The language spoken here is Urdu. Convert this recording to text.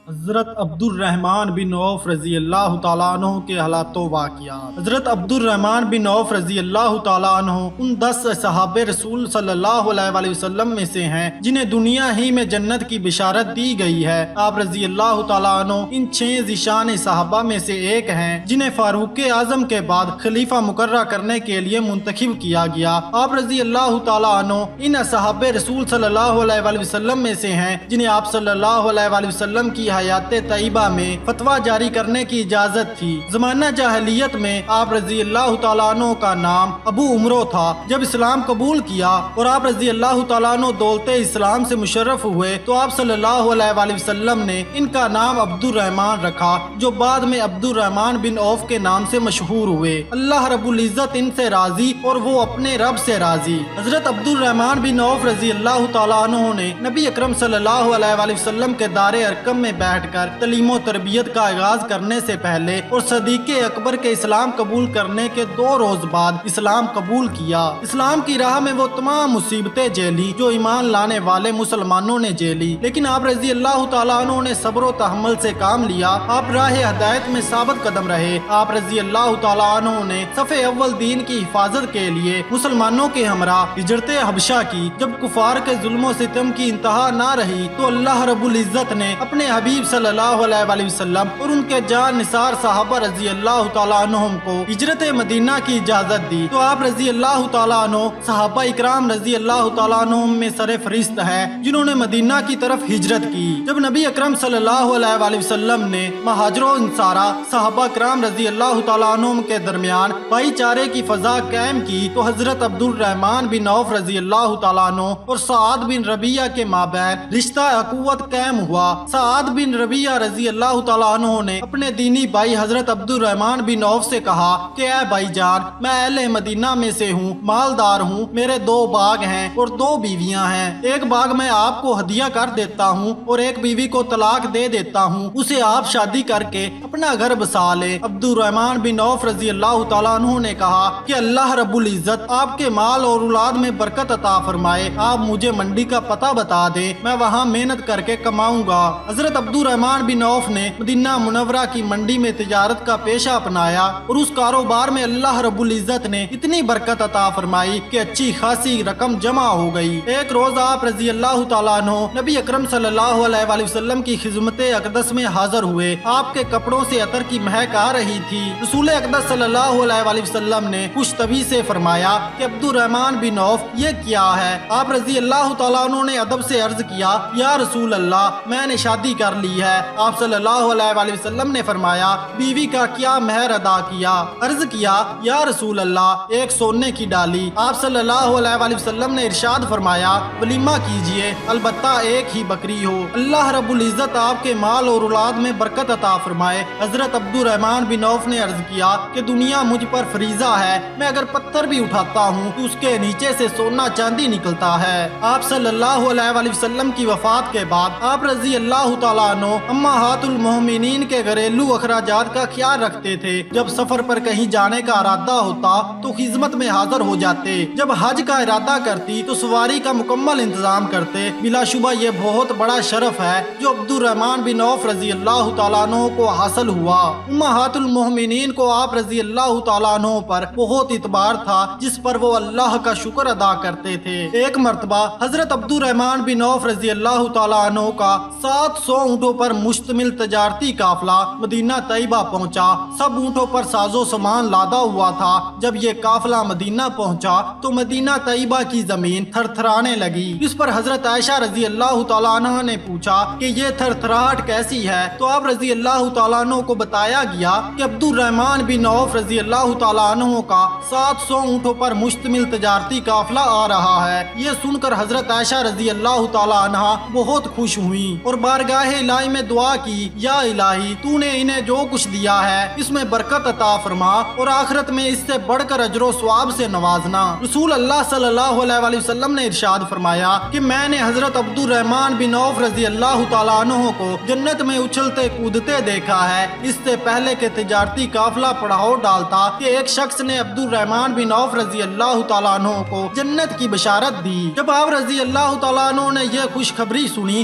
حضرت عبد الرحمن بن عوف رضی اللہ تعالیٰ عنہ کے حالات و واقعات۔ حضرت عبد الرحمن بن عوف رضی اللہ تعالیٰ عنہ ان 10 صحابہ رسول صلی اللہ علیہ وآلہ وسلم میں سے ہیں جنہیں دنیا ہی میں جنت کی بشارت دی گئی ہے۔ آپ رضی اللہ تعالیٰ عنہ ان 6 ذیشان صحابہ میں سے ایک ہیں جنہیں فاروق اعظم کے بعد خلیفہ مقرر کرنے کے لیے منتخب کیا گیا۔ آپ رضی اللہ تعالیٰ عنہ ان صحابہ رسول صلی اللہ علیہ وآلہ وسلم میں سے ہیں جنہیں آپ صلی اللہ علیہ وآلہ وسلم کی حیات طیبہ میں فتویٰ جاری کرنے کی اجازت تھی۔ زمانہ جاہلیت میں آپ رضی اللہ تعالیٰ عنہ کا نام ابو عمرو تھا۔ جب اسلام قبول کیا اور آپ رضی اللہ تعالیٰ عنہ دولت اسلام سے مشرف ہوئے تو آپ صلی اللہ علیہ وآلہ وسلم نے ان کا نام عبد الرحمن رکھا، جو بعد میں عبد الرحمن بن عوف کے نام سے مشہور ہوئے۔ اللہ رب العزت ان سے راضی اور وہ اپنے رب سے راضی۔ حضرت عبد الرحمن بن عوف رضی اللہ تعالیٰ عنہ نے نبی اکرم صلی اللہ علیہ وآلہ وسلم کے دار ارقم میں بیٹھ کر تعلیم و تربیت کا آغاز کرنے سے پہلے اور صدیق اکبر کے اسلام قبول کرنے کے 2 روز بعد اسلام قبول کیا۔ اسلام کی راہ میں وہ تمام مصیبتیں جھیلی جو ایمان لانے والے مسلمانوں نے جھیلی، لیکن آپ رضی اللہ تعالیٰ عنہ نے صبر و تحمل سے کام لیا۔ آپ راہ ہدایت میں ثابت قدم رہے۔ آپ رضی اللہ تعالیٰ عنہ نے صف اول دین کی حفاظت کے لیے مسلمانوں کے ہمراہ ہجرت حبشہ کی۔ جب کفار کے ظلم و ستم کی انتہا نہ رہی تو اللہ رب العزت نے اپنے حبیب صلی اللہ علیہ وآلہ وسلم اور ان کے جان نثار صحابہ رضی اللہ تعالیٰ عنہم کو ہجرت مدینہ کی اجازت دی۔ تو آپ رضی اللہ تعالیٰ عنہ صحابہ اکرام رضی اللہ تعالیٰ عنہم میں سر فہرست ہے جنہوں نے مدینہ کی طرف ہجرت کی۔ جب نبی اکرم صلی اللہ علیہ وآلہ وسلم نے مہاجر و انصارہ صحابہ اکرام رضی اللہ تعالیٰ عنہم کے درمیان بھائی چارے کی فضا قائم کی تو حضرت عبد الرحمن بن عوف رضی اللہ تعالیٰ عنہ اور سعد بن ربیعہ کے مابین رشتہ اخوت قائم ہوا۔ سعد بن ربیعہ رضی اللہ تعالیٰ عنہ نے اپنے دینی بھائی حضرت عبد الرحمن بن عوف سے کہا کہ اے بھائی جان، میں اہل مدینہ میں سے ہوں، مالدار ہوں، میرے 2 باغ ہیں اور 2 بیویاں ہیں۔ ایک باغ میں آپ کو ہدیہ کر دیتا ہوں اور ایک بیوی کو طلاق دے دیتا ہوں، اسے آپ شادی کر کے اپنا گھر بسا لیں۔ عبد الرحمن بن عوف رضی اللہ تعالیٰ عنہ نے کہا کہ اللہ رب العزت آپ کے مال اور اولاد میں برکت عطا فرمائے، آپ مجھے منڈی کا پتہ بتا دیں، میں وہاں محنت کر کے کماؤں گا۔ حضرت عبد الرحمن بن عوف نے مدینہ منورہ کی منڈی میں تجارت کا پیشہ اپنایا اور اس کاروبار میں اللہ رب العزت نے اتنی برکت عطا فرمائی کہ اچھی خاصی رقم جمع ہو گئی۔ ایک روز آپ رضی اللہ تعالیٰ عنہ نبی اکرم صلی اللہ علیہ وآلہ وسلم کی خدمت اقدس میں حاضر ہوئے۔ آپ کے کپڑوں سے عطر کی مہک آ رہی تھی۔ رسول اقدس صلی اللہ علیہ وآلہ وسلم نے خوش طبعی سے فرمایا کہ عبد الرحمن بن عوف یہ کیا ہے؟ آپ رضی اللہ تعالیٰ عنہ نے ادب سے عرض کیا یا رسول اللہ، میں نے شادی کر لی ہے۔ آپ صلی اللہ علیہ وآلہ وسلم نے فرمایا بیوی کا کیا مہر ادا کیا؟ عرض کیا یا رسول اللہ، ایک سونے کی ڈالی۔ آپ صلی اللہ علیہ وآلہ وسلم نے ارشاد فرمایا ولیمہ کیجئے، البتہ ایک ہی بکری ہو۔ اللہ رب العزت آپ کے مال اور اولاد میں برکت عطا فرمائے۔ حضرت عبد الرحمن بن عوف نے عرض کیا کہ دنیا مجھ پر فریضہ ہے، میں اگر پتھر بھی اٹھاتا ہوں تو اس کے نیچے سے سونا چاندی نکلتا ہے۔ آپ صلی اللہ علیہ وآلہ وسلم کی وفات کے بعد آپ رضی اللہ تعالیٰ عنہ امہات المومنین کے گھریلو اخراجات کا خیال رکھتے تھے۔ جب سفر پر کہیں جانے کا ارادہ ہوتا تو خدمت میں حاضر ہو جاتے۔ جب حج کا ارادہ کرتی تو سواری کا مکمل انتظام کرتے۔ بلا شبہ یہ بہت بڑا شرف ہے جو عبد الرحمن بن عوف رضی اللہ تعالیٰ عنہ کو حاصل ہوا۔ امہات المومنین کو آپ رضی اللہ تعالیٰ عنہ پر بہت اعتبار تھا جس پر وہ اللہ کا شکر ادا کرتے تھے۔ ایک مرتبہ حضرت عبد الرحمن بن عوف رضی اللہ تعالیٰ عنہ کا 700 اونٹوں پر مشتمل تجارتی قافلہ مدینہ طیبہ پہنچا۔ سب اونٹوں پر ساز و سامان لادا ہوا تھا۔ جب یہ قافلہ مدینہ پہنچا تو مدینہ طیبہ کی زمین تھر تھرانے لگی۔ اس پر حضرت عائشہ رضی اللہ تعالیٰ عنہ نے پوچھا کہ یہ تھر تھراہٹ کیسی ہے؟ تو آپ رضی اللہ تعالیٰ عنہ کو بتایا گیا کہ عبد الرحمن بن عوف رضی اللہ تعالیٰ عنہ کا 700 اونٹوں پر مشتمل تجارتی قافلہ آ رہا ہے۔ یہ سن کر حضرت عائشہ رضی اللہ تعالیٰ عنہ بہت خوش ہوئیں اور بارگاہ الہی میں دعا کی یا الہی تو نے انہیں جو کچھ دیا ہے اس میں برکت عطا فرما اور آخرت میں اس سے بڑھ کر اجر و ثواب سے نوازنا۔ رسول اللہ صلی اللہ علیہ وآلہ وسلم نے ارشاد فرمایا کہ میں نے حضرت عبد الرحمن بن عوف رضی اللہ تعالیٰ عنہ کو جنت میں اچھلتے کودتے دیکھا ہے۔ اس سے پہلے کہ تجارتی قافلہ پڑاؤ ڈالتا کہ ایک شخص نے عبد الرحمن بن عوف رضی اللہ تعالیٰ عنہ کو جنت کی بشارت دی۔ جب آپ رضی اللہ تعالیٰ عنہ نے یہ خوشخبری سنی